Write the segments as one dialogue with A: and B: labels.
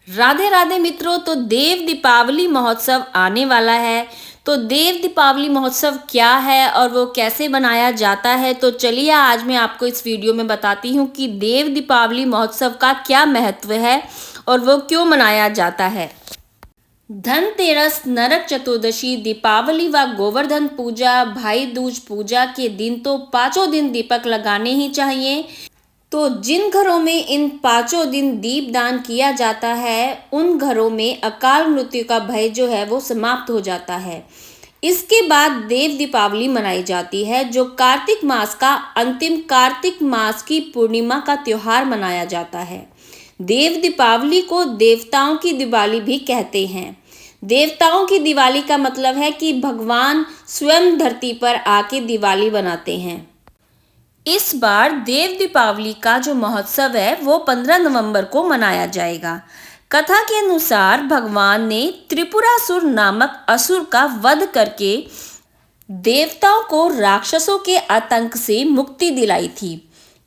A: राधे राधे मित्रों। तो देव दीपावली महोत्सव आने वाला है। तो देव दीपावली महोत्सव क्या है और वो कैसे बनाया जाता है, तो चलिए आज मैं आपको इस वीडियो में बताती हूँ कि देव दीपावली महोत्सव का क्या महत्व है और वो क्यों मनाया जाता है। धनतेरस, नरक चतुर्दशी, दीपावली व गोवर्धन पूजा, भाई दूज पूजा के दिन तो पांचों दिन दीपक लगाने ही चाहिए। तो जिन घरों में इन पांचों दिन दीपदान किया जाता है, उन घरों में अकाल मृत्यु का भय जो है वो समाप्त हो जाता है। इसके बाद देव दीपावली मनाई जाती है, जो कार्तिक मास का अंतिम कार्तिक मास की पूर्णिमा का त्योहार मनाया जाता है। देव दीपावली को देवताओं की दिवाली भी कहते हैं। देवताओं की दिवाली का मतलब है कि भगवान स्वयं धरती पर आके दिवाली बनाते हैं। इस बार देव दीपावली का जो महोत्सव है वो 15 नवंबर को मनाया जाएगा। कथा के अनुसार भगवान ने त्रिपुरासुर नामक असुर का वध करके देवताओं को राक्षसों के आतंक से मुक्ति दिलाई थी।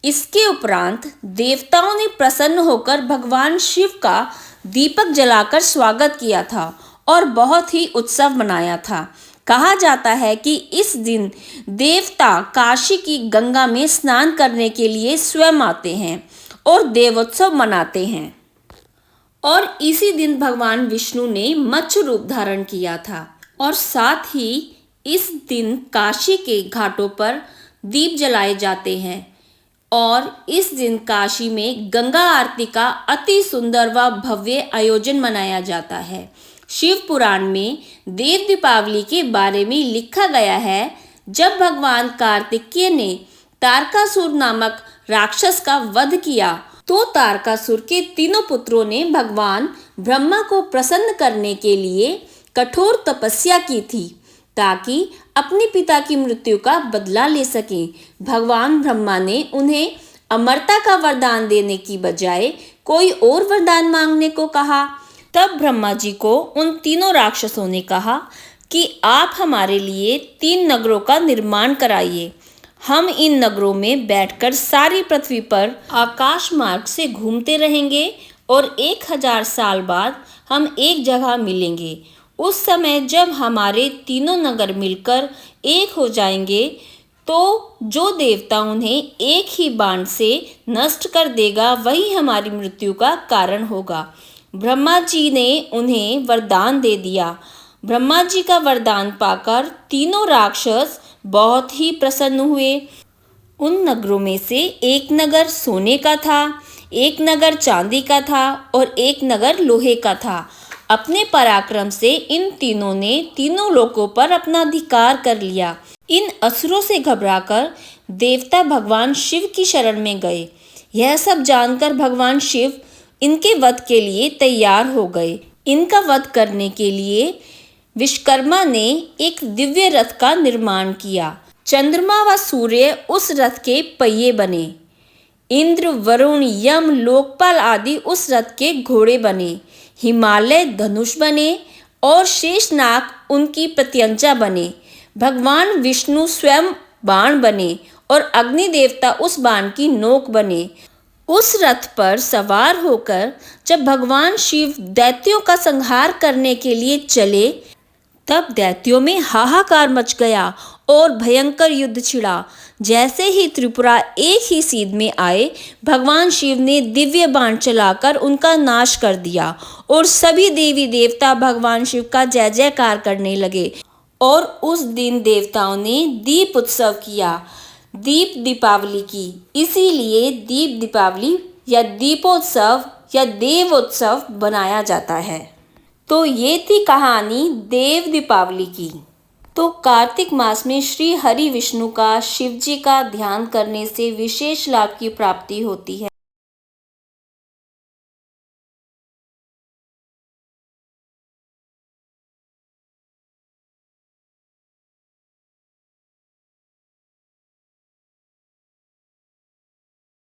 A: इसके उपरांत देवताओं ने प्रसन्न होकर भगवान शिव का दीपक जलाकर स्वागत किया था और बहुत ही उत्सव मनाया था। कहा जाता है कि इस दिन देवता काशी की गंगा में स्नान करने के लिए स्वयं आते हैं और देवोत्सव मनाते हैं। और इसी दिन भगवान विष्णु ने मत्स्य रूप धारण किया था। और साथ ही इस दिन काशी के घाटों पर दीप जलाए जाते हैं और इस दिन काशी में गंगा आरती का अति सुंदर व भव्य आयोजन मनाया जाता है। शिव पुराण में देव दीपावली के बारे में लिखा गया है, जब भगवान कार्तिकेय ने तारकासुर नामक राक्षस का वध किया तो तारकासुर के तीनों पुत्रों ने भगवान ब्रह्मा को प्रसन्न करने के लिए कठोर तपस्या की थी, ताकि अपने पिता की मृत्यु का बदला ले सकें। भगवान ब्रह्मा ने उन्हें अमरता का वरदान देने की बजाय कोई और वरदान मांगने को कहा। तब ब्रह्मा जी को उन तीनों राक्षसों ने कहा कि आप हमारे लिए 3 नगरों का निर्माण कराइए। हम इन नगरों में बैठकर सारी पृथ्वी पर आकाश मार्ग से घूमते रहेंगे और 1000 साल बाद हम एक जगह मिलेंगे। उस समय जब हमारे तीनों नगर मिलकर एक हो जाएंगे, तो जो देवता उन्हें एक ही बाण से नष्ट कर देगा, वही हमारी मृत्यु का कारण होगा। ब्रह्मा जी ने उन्हें वरदान दे दिया। ब्रह्मा जी का वरदान पाकर तीनों राक्षस बहुत ही प्रसन्न हुए। उन नगरों में से एक नगर सोने का था, एक नगर चांदी का था और एक नगर लोहे का था। अपने पराक्रम से इन तीनों ने तीनों लोकों पर अपना अधिकार कर लिया। इन असुरों से घबराकर देवता भगवान शिव की शरण में गए। यह सब जानकर भगवान शिव इनके वध के लिए तैयार हो गए। इनका वध करने के लिए विश्वकर्मा ने एक दिव्य रथ का निर्माण किया। चंद्रमा व सूर्य उस रथ के पहिए बने। इंद्र, वरुण, यम, लोकपाल आदि उस रथ के घोड़े बने। हिमालय धनुष बने और शेषनाग उनकी प्रत्यंचा बने। भगवान विष्णु स्वयं बाण बने और अग्नि देवता उस बाण की नोक बने। उस रथ पर सवार होकर जब भगवान शिव दैत्यों का संहार करने के लिए चले, तब दैत्यों में हाहाकार मच गया और भयंकर युद्ध छिड़ा। जैसे ही त्रिपुरा एक ही सीध में आए, भगवान शिव ने दिव्य बाण चलाकर उनका नाश कर दिया और सभी देवी देवता भगवान शिव का जय जयकार करने लगे। और उस दिन देवताओं ने दीप उत्सव किया, दीप दीपावली की। इसीलिए दीप दीपावली या दीपोत्सव या देवोत्सव बनाया जाता है। तो ये थी कहानी देव दीपावली की। तो कार्तिक मास में श्री हरि विष्णु का, शिव जी का ध्यान करने से विशेष लाभ की प्राप्ति होती है।